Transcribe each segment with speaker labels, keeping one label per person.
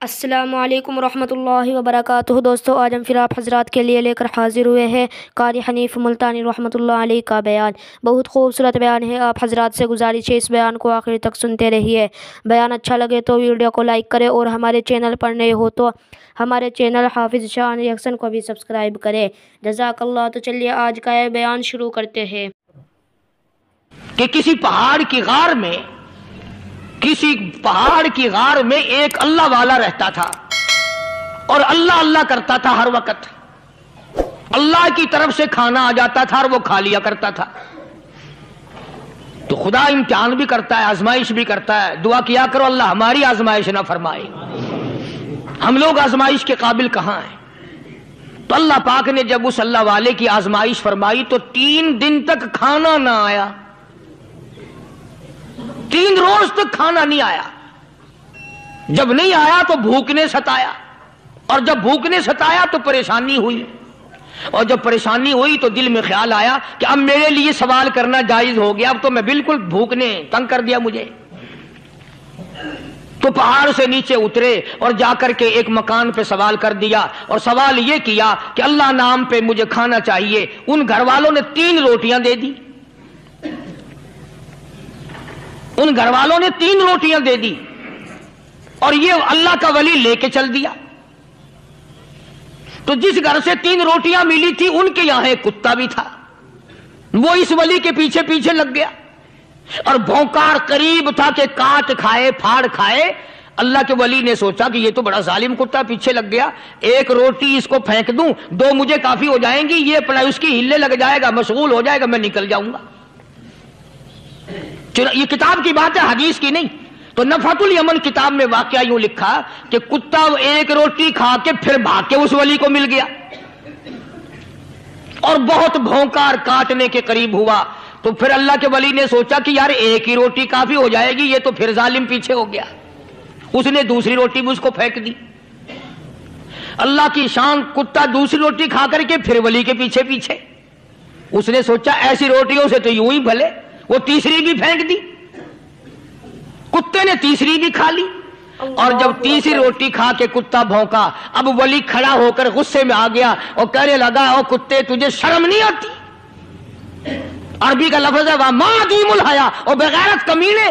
Speaker 1: السلام علیکم ورحمۃ اللہ وبرکاتہ۔ دوستو، آج ہم پھر آپ حضرات کے لیے لے کر حاضر ہوئے ہیں قاری حنیف ملتانی رحمۃ اللہ علیہ کا بیان۔ بہت خوبصورت بیان ہے، آپ حضرات سے گزارش ہے اس بیان کو آخر تک سنتے رہیے۔ بیان اچھا لگے تو ویڈیو کو لائک کرے اور ہمارے چینل پر نئے ہو تو ہمارے چینل حافظ شاہ ریئیکشن کو بھی سبسکرائب کرے، جزاک اللہ۔ تو چلیے آج کا یہ بیان شروع کرتے ہیں۔
Speaker 2: کہ کسی پہاڑ کی غار میں ایک اللہ والا رہتا تھا اور اللہ اللہ کرتا تھا ہر وقت۔ اللہ کی طرف سے کھانا آ جاتا تھا اور وہ کھا لیا کرتا تھا۔ تو خدا امتحان بھی کرتا ہے، آزمائش بھی کرتا ہے۔ دعا کیا کرو اللہ ہماری آزمائش نہ فرمائے، ہم لوگ آزمائش کے قابل کہاں ہیں۔ تو اللہ پاک نے جب اس اللہ والے کی آزمائش فرمائی تو 3 دن تک کھانا نہ آیا، 3 روز تک کھانا نہیں آیا۔ جب نہیں آیا تو بھوک نے ستایا، اور جب بھوک نے ستایا تو پریشانی ہوئی، اور جب پریشانی ہوئی تو دل میں خیال آیا کہ اب میرے لیے سوال کرنا جائز ہو گیا، اب تو میں بالکل بھوک نے تنگ کر دیا مجھے۔ تو پہاڑ سے نیچے اترے اور جا کر کے ایک مکان پہ سوال کر دیا، اور سوال یہ کیا کہ اللہ نام پہ مجھے کھانا چاہیے۔ ان گھر والوں نے 3 روٹیاں دے دی، ان گھر والوں نے 3 روٹیاں دے دی، اور یہ اللہ کا ولی لے کے چل دیا۔ تو جس گھر سے 3 روٹیاں ملی تھی ان کے یہاں ایک کتا بھی تھا، وہ اس ولی کے پیچھے پیچھے لگ گیا اور بھونکار قریب تھا کہ کاٹ کھائے پھاڑ کھائے۔ اللہ کے ولی نے سوچا کہ یہ تو بڑا ظالم کتا پیچھے لگ گیا، 1 روٹی اس کو پھینک دوں، 2 مجھے کافی ہو جائیں گی، یہ اپنا اس کی ہلے لگ جائے گا، مشغول ہو جائے گا، میں نکل جاؤں گا۔ یہ کتاب کی بات ہے، حدیث کی نہیں۔ تو نفحۃ الیمن کتاب میں واقعہ یوں لکھا کہ کتا 1 روٹی کھا کے پھر بھاگ کے اس ولی کو مل گیا اور بہت بھونکار کاٹنے کے قریب ہوا۔ تو پھر اللہ کے ولی نے سوچا کہ یار 1 ہی روٹی کافی ہو جائے گی، یہ تو پھر ظالم پیچھے ہو گیا۔ اس نے دوسری روٹی بھی اس کو پھینک دی۔ اللہ کی شان، کتا دوسری روٹی کھا کر کے پھر ولی کے پیچھے پیچھے۔ اس نے سوچا ایسی روٹیوں سے تو یوں ہی بھلے، وہ تیسری بھی پھینک دی، کتے نے تیسری بھی کھا لی، اور جب تیسری روٹی کھا کے کتا بھونکا، اب ولی کھڑا ہو کر غصے میں آ گیا اور کہنے لگا او کتے تجھے شرم نہیں آتی؟ عربی کا لفظ ہے وَمَا عَدِيمُ الْحَيَا، اور بغیرت کمینے،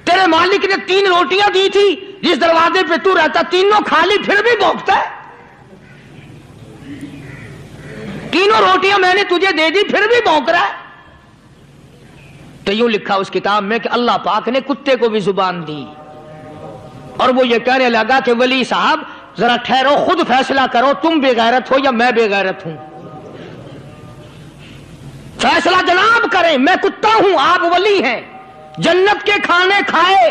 Speaker 2: تیرے مالک نے 3 روٹیاں دی تھی، جس دروازے پہ تو رہتا 3 کھا لی، پھر بھی بھونکتا ہے۔ 3 روٹیاں میں نے تجھے دے دی، پھر بھی بھونک رہا ہے۔ تو یوں لکھا اس کتاب میں کہ اللہ پاک نے کتے کو بھی زبان دی، اور وہ یہ کہنے لگا کہ ولی صاحب ذرا ٹھہرو، خود فیصلہ کرو، تم بے غیرت ہو یا میں بے غیرت ہوں؟ فیصلہ جناب کریں، میں کتا ہوں، آپ ولی ہیں، جنت کے کھانے کھائے،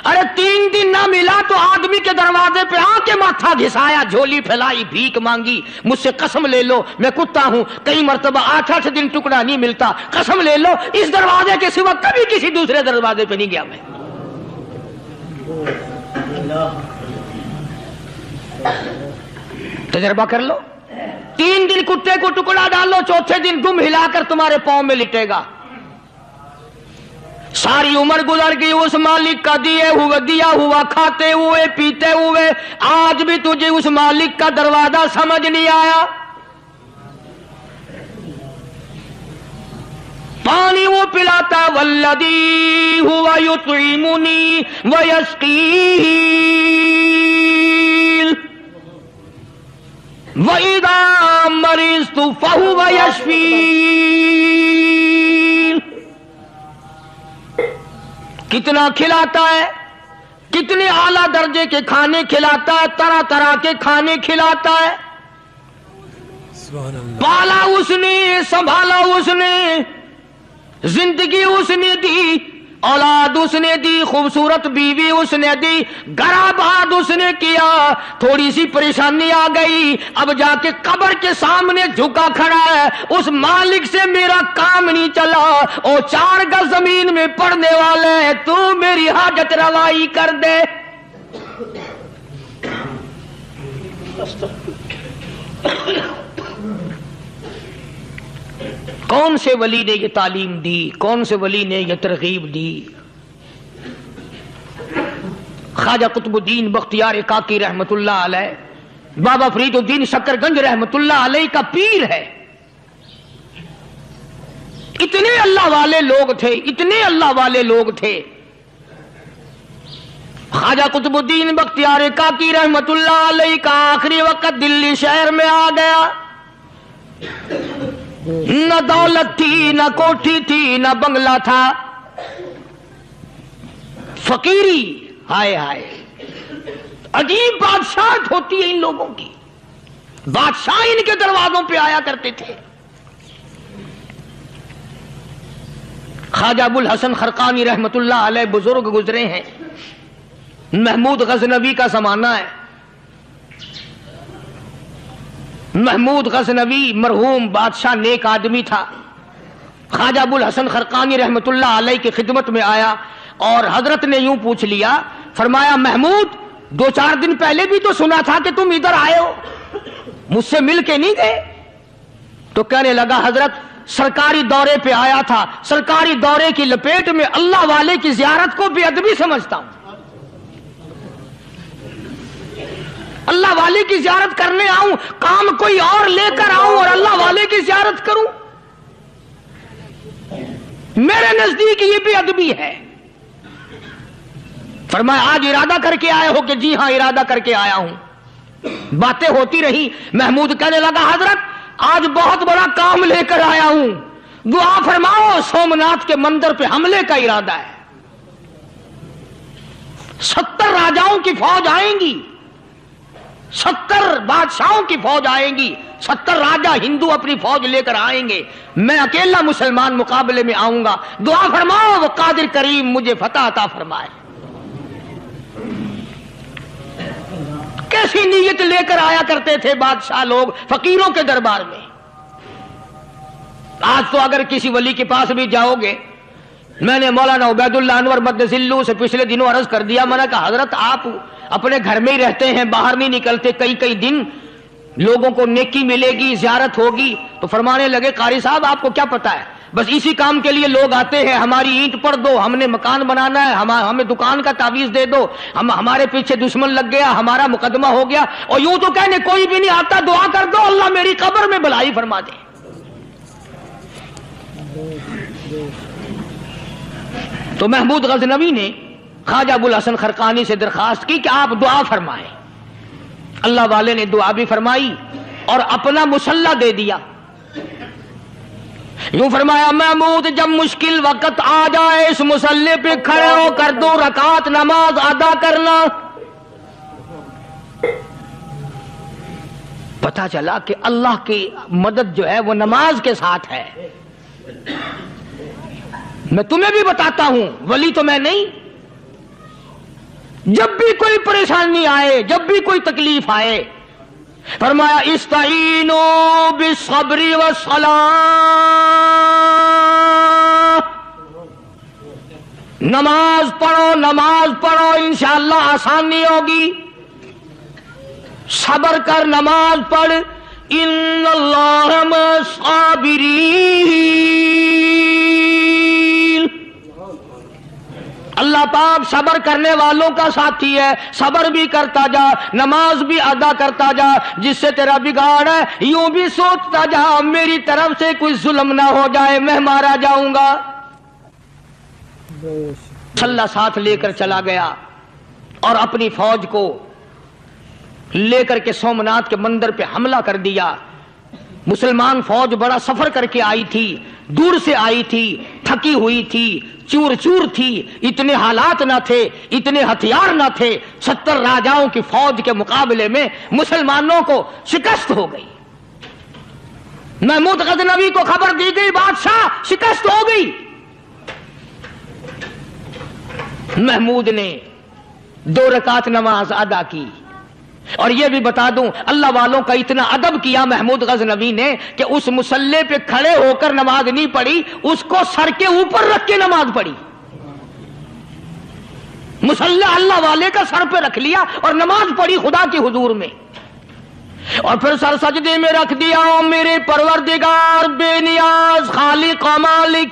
Speaker 2: ارے 3 دن نہ ملا تو آدمی کے دروازے پہ آ کے ماتھا گھسایا، جھولی پھیلائی، بھیک مانگی، مجھ سے قسم لے لو میں کتا ہوں، کئی مرتبہ 8 دن ٹکڑا نہیں ملتا، قسم لے لو اس دروازے کے سوا کبھی کسی دوسرے دروازے پہ نہیں گیا میں۔ تجربہ کر لو، 3 دن کتے کو ٹکڑا ڈالو، 4تھے دن دم ہلا کر تمہارے پاؤں میں لٹے گا۔ ساری عمر گزر گئی اس مالک کا دیا ہوا کھاتے ہوئے پیتے ہوئے، آج بھی تجھے اس مالک کا دروازہ سمجھ نہیں آیا۔ پانی وہ پلاتا والذی ہوا یطعمنی ویسقین وَإِذَا مَرِضْتُ فَهُوَ يَشْفِينِ۔ کتنا کھلاتا ہے، کتنے اعلیٰ درجے کے کھانے کھلاتا ہے، طرح طرح کے کھانے کھلاتا ہے۔ پالا اس نے، سنبھالا اس نے، زندگی اس نے دی، اولاد اس نے دی، خوبصورت بیوی اس نے دی، گھر آباد اس نے کیا۔ تھوڑی سی پریشانی آ گئی، اب جا کے قبر کے سامنے جھکا کھڑا ہے، اس مالک سے میرا کام نہیں چلا، او 4 گز زمین میں پڑنے والے ہیں، تو میری حاجت روائی کر دے۔ کون سے ولی نے یہ تعلیم دی، کون سے ولی نے یہ ترغیب دی؟ خواجہ قطبالدین بختیار کاکی رحمت اللہ علیہ بابا فرید الدین شکرگنج رحمت اللہ علیہ کا پیر ہے. اتنے اللہ والے لوگ تھے، اتنے اللہ والے لوگ تھے. خواجہ قطب الدین بختیار کاکی رحمت اللہ علیہ کا آخری وقت دلی شہر میں آ گیا. نہ دولت تھی، نہ کوٹھی تھی، نہ بنگلہ تھا، فقیری. ہائے ہائے، عجیب بادشاہت ہوتی ہے ان لوگوں کی. بادشاہ ان کے دروازوں پہ آیا کرتے تھے. خواجہ ابو الحسن خرقانی رحمت اللہ علیہ بزرگ گزرے ہیں. محمود غزنوی کا زمانہ ہے. محمود غزنوی مرحوم بادشاہ نیک آدمی تھا. خواجہ ابو الحسن خرقانی رحمت اللہ علیہ کی خدمت میں آیا اور حضرت نے یوں پوچھ لیا، فرمایا محمود 2-4 دن پہلے بھی تو سنا تھا کہ تم ادھر آئے ہو، مجھ سے مل کے نہیں گئے؟ تو کہنے لگا حضرت سرکاری دورے پہ آیا تھا، سرکاری دورے کی لپیٹ میں اللہ والے کی زیارت کو بے ادبی سمجھتا ہوں. اللہ والے کی زیارت کرنے آؤں، کام کوئی اور لے کر آؤں اور اللہ والے کی زیارت کروں؟ میرے نزدیک یہ بے ادبی ہے. فرمایا آج ارادہ کر کے آئے ہو؟ کہ جی ہاں ارادہ کر کے آیا ہوں. باتیں ہوتی رہی. محمود کہنے لگا حضرت آج بہت بڑا کام لے کر آیا ہوں، دعا فرماؤ. سومناتھ کے مندر پہ حملے کا ارادہ ہے. 70 راجاؤں کی فوج آئیں گی، 70 بادشاہوں کی فوج آئیں گی، 70 راجا ہندو اپنی فوج لے کر آئیں گے. میں اکیلا مسلمان مقابلے میں آؤں گا. دعا فرماؤ وہ قادر کریم مجھے فتح عطا فرمائے. کیسی نیت لے کر آیا کرتے تھے بادشاہ لوگ فقیروں کے دربار میں. آج تو اگر کسی ولی کے پاس بھی جاؤ گے، میں نے مولانا عبید اللہ انور مدذلو سے پچھلے دنوں عرض کر دیا، میں نے کہا حضرت آپ اپنے گھر میں ہی رہتے ہیں، باہر نہیں نکلتے، کئی دن لوگوں کو نیکی ملے گی، زیارت ہوگی. تو فرمانے لگے قاری صاحب آپ کو کیا پتا ہے، بس اسی کام کے لیے لوگ آتے ہیں. ہماری اینٹ پڑ دو، ہم نے مکان بنانا ہے، ہمیں دکان کا تعویذ دے دو، ہمارے پیچھے دشمن لگ گیا، ہمارا مقدمہ ہو گیا. اور یوں تو کہنے کوئی بھی نہیں آتا، دعا کر دو اللہ میری قبر میں بھلائی فرما دے. تو محمود غزنوی نے خواجہ ابو الحسن خرقانی سے درخواست کی کہ آپ دعا فرمائیں. اللہ والے نے دعا بھی فرمائی اور اپنا مسلح دے دیا. یوں فرمایا محمود جب مشکل وقت آ جائے اس مسلح پہ کھڑے ہو کر 2 رکعت نماز ادا کرنا. پتا چلا کہ اللہ کی مدد جو ہے وہ نماز کے ساتھ ہے. میں تمہیں بھی بتاتا ہوں، ولی تو میں نہیں. جب بھی کوئی پریشانی آئے، جب بھی کوئی تکلیف آئے، فرمایا استعینوا بالصبر والصلاۃ، نماز پڑھو انشاءاللہ آسانی ہوگی. صبر کر، نماز پڑھ. ان اللہ مع الصابرین، اللہ پاک صبر کرنے والوں کا ساتھی ہے. صبر بھی کرتا جا، نماز بھی ادا کرتا جا. جس سے تیرا بگاڑ ہے یوں بھی سوچتا جا میری طرف سے کوئی ظلم نہ ہو جائے، میں مارا جاؤں گا. اللہ ساتھ لے کر چلا گیا اور اپنی فوج کو لے کر کے سومناتھ کے مندر پہ حملہ کر دیا. مسلمان فوج بڑا سفر کر کے آئی تھی، دور سے آئی تھی، تھکی ہوئی تھی، چور چور تھی. اتنے حالات نہ تھے، اتنے ہتھیار نہ تھے. 70 راجاؤں کی فوج کے مقابلے میں مسلمانوں کو شکست ہو گئی. محمود غزنوی کو خبر دی گئی بادشاہ شکست ہو گئی. محمود نے 2 رکعت نماز ادا کی. اور یہ بھی بتا دوں اللہ والوں کا اتنا ادب کیا محمود غزنوی نے کہ اس مسلح پہ کھڑے ہو کر نماز نہیں پڑھی، اس کو سر کے اوپر رکھ کے نماز پڑھی. مسلح اللہ والے کا سر پہ رکھ لیا اور نماز پڑھی خدا کے حضور میں. اور پھر سر سجدے میں رکھ دیا. میرے پروردگار بے نیاز خالق و مالک،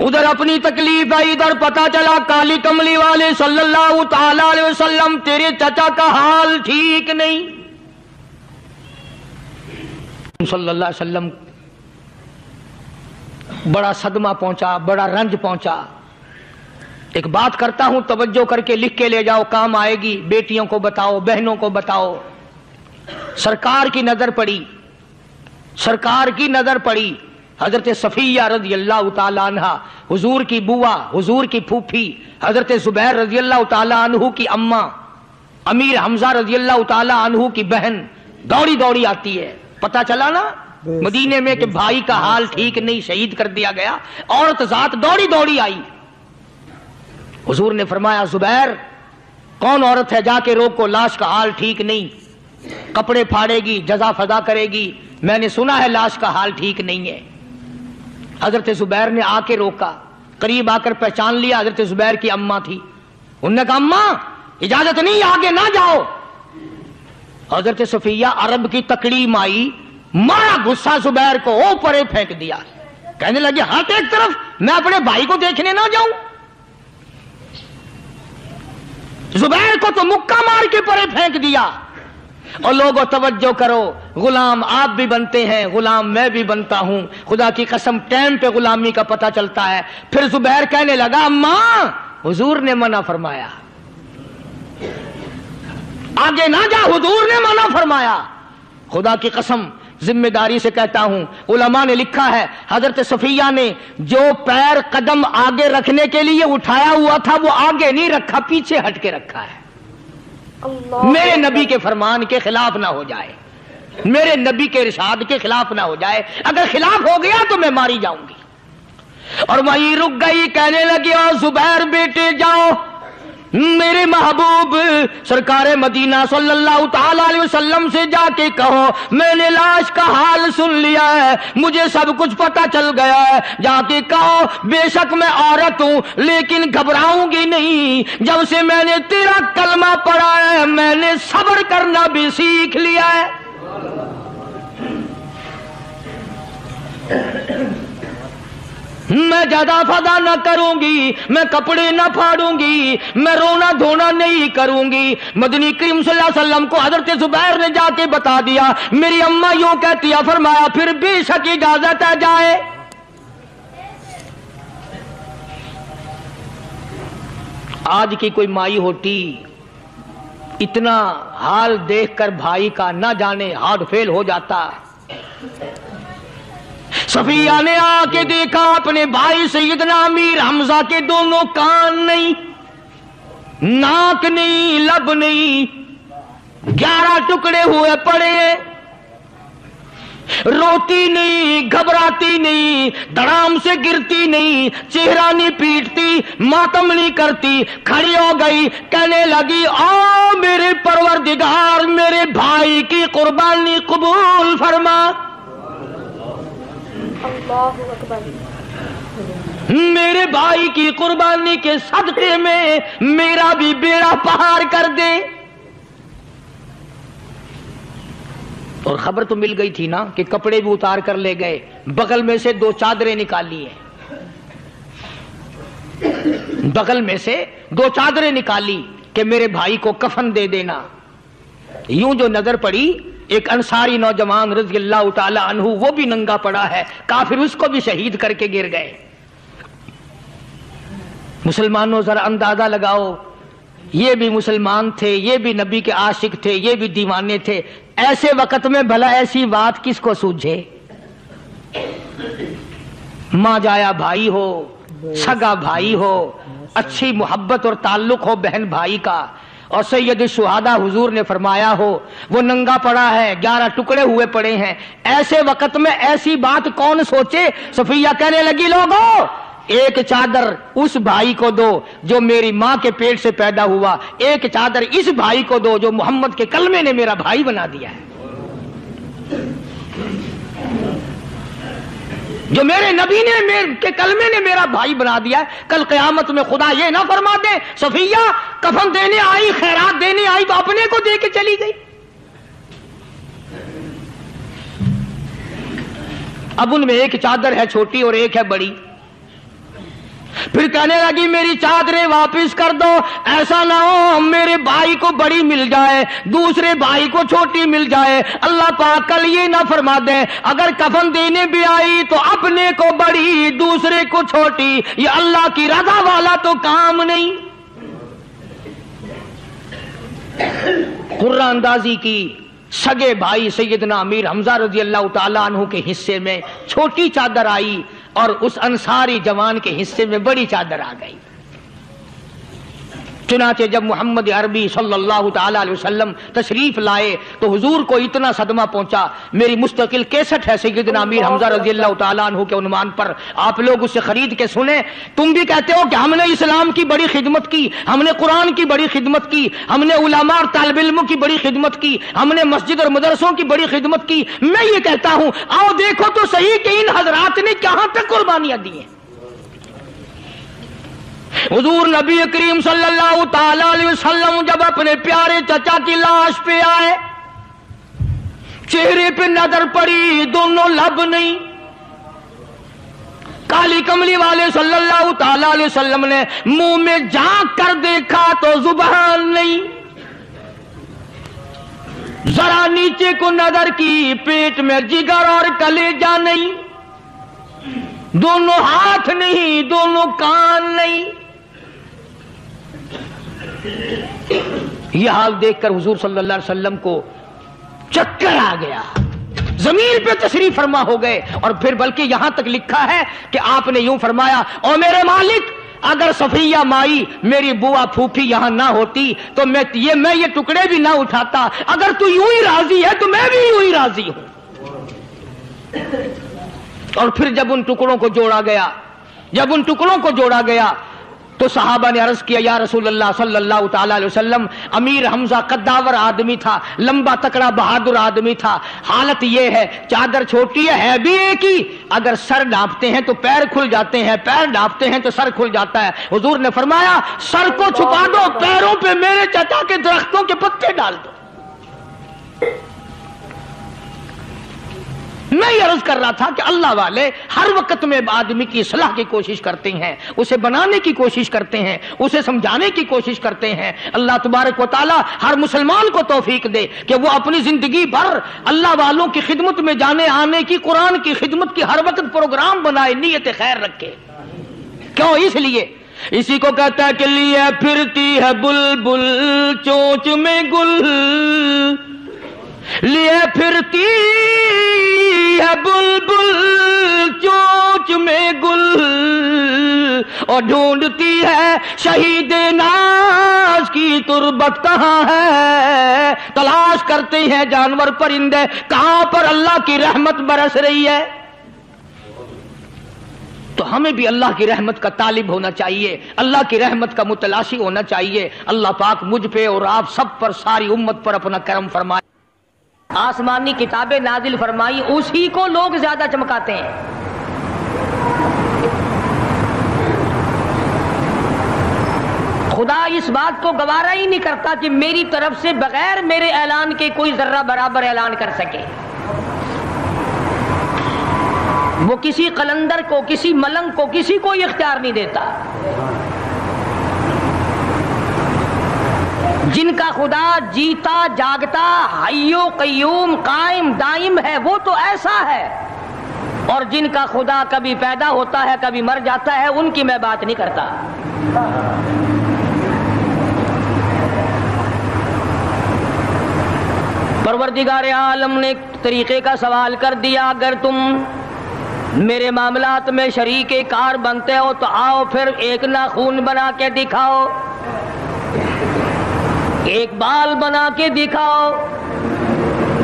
Speaker 2: ادھر اپنی تکلیف ہے، ادھر پتا چلا کالی کملی والے صلی اللہ تعالی علیہ وسلم تیرے چچا کا حال ٹھیک نہیں۔ صلی اللہ علیہ وسلم بڑا صدمہ پہنچا، بڑا رنج پہنچا۔ ایک بات کرتا ہوں، توجہ کر کے لکھ کے لے جاؤ، کام آئے گی، بیٹیوں کو بتاؤ، بہنوں کو بتاؤ۔ سرکار کی نظر پڑی، سرکار کی نظر پڑی حضرت صفیہ رضی اللہ تعالی عنہ، حضور کی بوا، حضور کی پھوپھی، حضرت زبیر رضی اللہ تعالی عنہ کی اماں، امیر حمزہ رضی اللہ تعالی عنہ کی بہن دوڑی دوڑی آتی ہے۔ پتا چلا نا مدینے میں کہ بھائی کا حال ٹھیک نہیں، شہید کر دیا گیا، عورت ذات دوڑی دوڑی آئی۔ حضور نے فرمایا زبیر کون عورت ہے، جا کے روکو، لاش کا حال ٹھیک نہیں، کپڑے پھاڑے گی، جزا فضا کرے گی، میں نے سنا ہے لاش کا حال ٹھیک نہیں ہے۔ حضرت زبیر نے آ کے روکا، قریب آ کر پہچان لیا حضرت زبیر کی اماں تھی۔ انہوں نے کہا اماں اجازت نہیں، آگے نہ جاؤ۔ حضرت صفیہ عرب کی تکڑی مائی، مارا غصہ زبیر کو، اوپر پھینک دیا، کہنے لگے ہاتھ ایک طرف، میں اپنے بھائی کو دیکھنے نہ جاؤں۔ زبیر کو تو مکہ مار کے پرے پھینک دیا۔ اور لوگوں توجہ کرو، غلام آپ بھی بنتے ہیں، غلام میں بھی بنتا ہوں، خدا کی قسم ٹائم پہ غلامی کا پتہ چلتا ہے۔ پھر زبیر کہنے لگا اماں حضور نے منع فرمایا، آگے نہ جا، حضور نے منع فرمایا۔ خدا کی قسم ذمہ داری سے کہتا ہوں، علماء نے لکھا ہے حضرت صفیہ نے جو پیر قدم آگے رکھنے کے لیے اٹھایا ہوا تھا وہ آگے نہیں رکھا، پیچھے ہٹ کے رکھا ہے، میرے نبی کے فرمان کے خلاف نہ ہو جائے، میرے نبی کے ارشاد کے خلاف نہ ہو جائے، اگر خلاف ہو گیا تو میں ماری جاؤں گی۔ اور وہیں رک گئی، کہنے لگی او زبیر بیٹے جاؤ، میرے محبوب سرکار مدینہ صلی اللہ تعالی علیہ وسلم سے جا کے کہو میں نے لاش کا حال سن لیا ہے، مجھے سب کچھ پتا چل گیا ہے، جا کے کہو بے شک میں عورت ہوں لیکن گھبراؤں گی نہیں، جب سے میں نے تیرا کلمہ پڑھا ہے میں نے صبر کرنا بھی سیکھ لیا ہے۔ میں زیادہ فضا نہ کروں گی، میں کپڑے نہ پھاڑوں گی، میں رونا دھونا نہیں کروں گی۔ مدنی کریم صلی اللہ علیہ وسلم کو حضرت زبیر نے جا کے بتا دیا، میری اماں یوں کہتی ہے، فرمایا پھر بے شک اجازت ہے جائے۔ آج کی کوئی مائی ہوتی اتنا حال دیکھ کر بھائی کا نہ جانے ہارٹ فیل ہو جاتا۔ صفیہ نے آ کے دیکھا اپنے بھائی سیدنا امیر حمزہ کے دونوں کان نہیں، ناک نہیں، لب نہیں، 11 ٹکڑے ہوئے پڑے، روتی نہیں، گھبراتی نہیں، دھڑام سے گرتی نہیں، چہرہ نہیں پیٹتی، ماتم نہیں کرتی، کھڑی ہو گئی، کہنے لگی او میرے پروردگار میرے بھائی کی قربانی قبول فرما،
Speaker 1: اللہ اکبر،
Speaker 2: میرے بھائی کی قربانی کے صدقے میں میرا بھی بیڑا پار کر دے۔ اور خبر تو مل گئی تھی نا کہ کپڑے بھی اتار کر لے گئے، بغل میں سے 2 چادریں نکالی ہیں، بغل میں سے 2 چادریں نکالی کہ میرے بھائی کو کفن دے دینا۔ یوں جو نظر پڑی ایک انصاری نوجوان رضی اللہ تعالی عنہ، وہ بھی ننگا پڑا ہے، کافر اس کو بھی شہید کر کے گر گئے۔ مسلمانوں ذرا اندازہ لگاؤ، یہ بھی مسلمان تھے، یہ بھی نبی کے عاشق تھے، یہ بھی دیوانے تھے، ایسے وقت میں بھلا ایسی بات کس کو سوجھے؟ ماں جایا بھائی ہو، سگا بھائی ہو، اچھی محبت اور تعلق ہو بہن بھائی کا، اور سید الشہداء حضور نے فرمایا ہو وہ ننگا پڑا ہے، 11 ٹکڑے ہوئے پڑے ہیں، ایسے وقت میں ایسی بات کون سوچے؟ صفیہ کہنے لگی لوگو ایک چادر اس بھائی کو دو جو میری ماں کے پیٹ سے پیدا ہوا، ایک چادر اس بھائی کو دو جو محمد کے کلمے نے میرا بھائی بنا دیا ہے، جو میرے نبی نے کے کلمے نے میرا بھائی بنا دیا ہے۔ کل قیامت میں خدا یہ نہ فرما دے صفیہ کفن دینے آئی، خیرات دینے آئی تو اپنے کو دے کے چلی گئی۔ اب ان میں ایک چادر ہے چھوٹی اور ایک ہے بڑی، پھر کہنے لگی میری چادریں واپس کر دو، ایسا نہ ہو میرے بھائی کو بڑی مل جائے دوسرے بھائی کو چھوٹی مل جائے، اللہ پاک کل یہ نہ فرما دے اگر کفن دینے بھی آئی تو اپنے کو بڑی دوسرے کو چھوٹی، یہ اللہ کی رضا والا تو کام نہیں۔ قرآن اندازی کی، سگے بھائی سیدنا امیر حمزہ رضی اللہ تعالیٰ عنہ کے حصے میں چھوٹی چادر آئی اور اس انصاری جوان کے حصے میں بڑی چادر آ گئی۔ چنانچہ جب محمد عربی صلی اللہ تعالیٰ علیہ وسلم تشریف لائے تو حضور کو اتنا صدمہ پہنچا، میری مستقل کیسٹ ہے سیدنا امیر حمزہ رضی اللہ تعالیٰ عنہ کے عنوان پر، آپ لوگ اسے خرید کے سنیں۔ تم بھی کہتے ہو کہ ہم نے اسلام کی بڑی خدمت کی، ہم نے قرآن کی بڑی خدمت کی، ہم نے علماء اور طالب علموں کی بڑی خدمت کی، ہم نے مسجد اور مدرسوں کی بڑی خدمت کی۔ میں یہ کہتا ہوں آؤ دیکھو تو صحیح کہ ان حضرات نے کہاں تک قربانیاں دی ہیں۔ حضور نبی کریم صلی اللہ تعالی علیہ وسلم جب اپنے پیارے چچا کی لاش پہ آئے، چہرے پہ نظر پڑی دونوں لب نہیں، کالی کملی والے صلی اللہ تعالی علیہ وسلم نے منہ میں جھانک کر دیکھا تو زبان نہیں، ذرا نیچے کو نظر کی پیٹ میں جگر اور کلیجہ نہیں، دونوں ہاتھ نہیں دونوں کان نہیں۔ یہ حال دیکھ کر حضور صلی اللہ علیہ وسلم کو چکر آ گیا، زمین پہ تشریف فرما ہو گئے، اور پھر بلکہ یہاں تک لکھا ہے کہ آپ نے یوں فرمایا او میرے مالک اگر صفیہ مائی میری بوا پھوپھی یہاں نہ ہوتی تو میں یہ ٹکڑے بھی نہ اٹھاتا، اگر تو یوں ہی راضی ہے تو میں بھی یوں ہی راضی ہوں۔ اور پھر جب ان ٹکڑوں کو جوڑا گیا تو صحابہ نے عرض کیا یا رسول اللہ صلی اللہ تعالی علیہ وسلم، امیر حمزہ قداور آدمی تھا، لمبا تکڑا بہادر آدمی تھا، حالت یہ ہے چادر چھوٹی ہے بھی ایک ہی، اگر سر ڈھانپتے ہیں تو پیر کھل جاتے ہیں، پیر ڈھانپتے ہیں تو سر کھل جاتا ہے۔ حضور نے فرمایا سر کو چھپا دو، پیروں پہ میرے چچا کے درختوں کے پتے ڈال دو۔ میں یہ عرض کر رہا تھا کہ اللہ والے ہر وقت میں آدمی کی اصلاح کی کوشش کرتے ہیں، اسے بنانے کی کوشش کرتے ہیں، اسے سمجھانے کی کوشش کرتے ہیں۔ اللہ تبارک و تعالی ہر مسلمان کو توفیق دے کہ وہ اپنی زندگی بھر اللہ والوں کی خدمت میں جانے آنے کی، قرآن کی خدمت کی ہر وقت پروگرام بنائے، نیت خیر رکھے۔ کیوں؟ اس لیے اسی کو کہتا ہے کہ لیے پھرتی ہے بلبل چونچ میں گل، لیے پھرتی ہے بلبل چونچ میں گل، اور ڈھونڈتی ہے شہید ناز کی تربت کہاں ہے، تلاش کرتے ہیں جانور پرندے کہاں پر اللہ کی رحمت برس رہی ہے۔ تو ہمیں بھی اللہ کی رحمت کا طالب ہونا چاہیے، اللہ کی رحمت کا متلاشی ہونا چاہیے۔ اللہ پاک مجھ پہ اور آپ سب پر، ساری امت پر اپنا کرم فرمائے۔ آسمانی کتابیں نازل فرمائی، اسی کو لوگ زیادہ چمکاتے ہیں۔ خدا اس بات کو گوارا ہی نہیں کرتا کہ میری طرف سے بغیر میرے اعلان کے کوئی ذرہ برابر اعلان کر سکے۔ وہ کسی قلندر کو، کسی ملنگ کو، کسی کو اختیار نہیں دیتا۔ جن کا خدا جیتا جاگتا حی و قیوم قائم دائم ہے وہ تو ایسا ہے، اور جن کا خدا کبھی پیدا ہوتا ہے کبھی مر جاتا ہے ان کی میں بات نہیں کرتا۔ پروردگار عالم نے ایک طریقے کا سوال کر دیا، اگر تم میرے معاملات میں شریک کار بنتے ہو تو آؤ پھر ایک ناخون بنا کے دکھاؤ، ایک بال بنا کے دکھاؤ،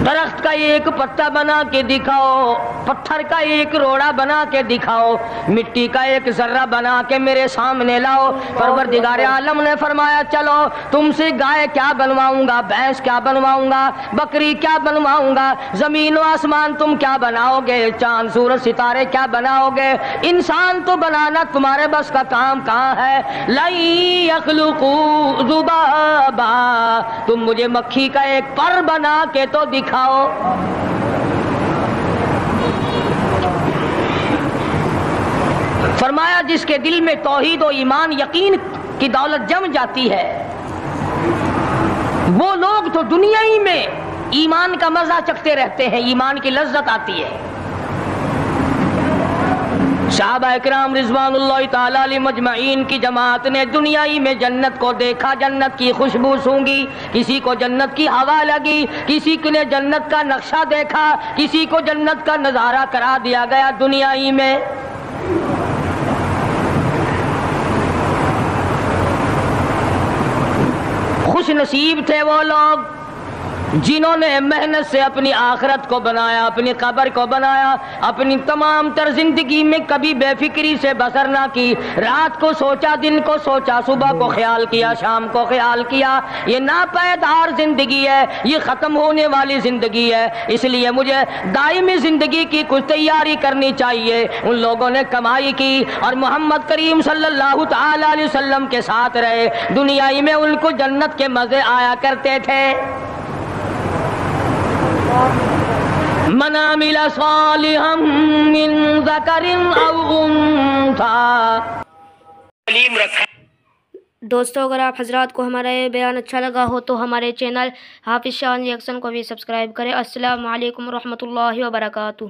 Speaker 2: درخت کا ایک پتا بنا کے دکھاؤ، پتھر کا ایک روڑا بنا کے دکھاؤ، مٹی کا ایک ذرہ بنا کے میرے سامنے لاؤ۔ پروردگار عالم نے فرمایا چلو تم سے گائے کیا بنواؤں گا، بھینس کیا بنواؤں گا، بکری کیا بنواؤں گا، زمین و آسمان تم کیا بناؤ گے، چاند سورج ستارے کیا بناؤ گے، انسان تو بنانا تمہارے بس کا کام کہاں ہے۔ لَن يَخْلُقُوا ذُبَابًا، تم مجھے مکھی کا ایک پر بنا کے تو دکھاؤ۔ فرمایا جس کے دل میں توحید و ایمان یقین کی دولت جم جاتی ہے، وہ لوگ تو دنیا ہی میں ایمان کا مزہ چکھتے رہتے ہیں، ایمان کی لذت آتی ہے۔ صحابہ اکرام رضوان اللہ تعالی علیہ مجمعین کی جماعت نے دنیائی میں جنت کو دیکھا، جنت کی خوشبو سونگھی، کسی کو جنت کی ہوا لگی، کسی نے جنت کا نقشہ دیکھا، کسی کو جنت کا نظارہ کرا دیا گیا دنیائی میں۔ خوش نصیب تھے وہ لوگ جنہوں نے محنت سے اپنی آخرت کو بنایا، اپنی قبر کو بنایا، اپنی تمام تر زندگی میں کبھی بے فکری سے بسر نہ کی، رات کو سوچا، دن کو سوچا، صبح کو خیال کیا، شام کو خیال کیا۔ یہ ناپائیدار زندگی ہے، یہ ختم ہونے والی زندگی ہے، اس لیے مجھے دائمی زندگی کی کچھ تیاری کرنی چاہیے۔ ان لوگوں نے کمائی کی اور محمد کریم صلی اللہ تعالی علیہ وسلم کے ساتھ رہے، دنیائی میں ان کو جنت کے مزے آیا کرتے تھے۔ من عمل صالحا من ذکر او انثی۔
Speaker 1: دوستو اگر آپ حضرات کو ہمارا یہ بیان اچھا لگا ہو تو ہمارے چینل حافظ شاہ ریاکشن کو بھی سبسکرائب کریں۔ السلام علیکم ورحمۃ اللہ وبرکاتہ۔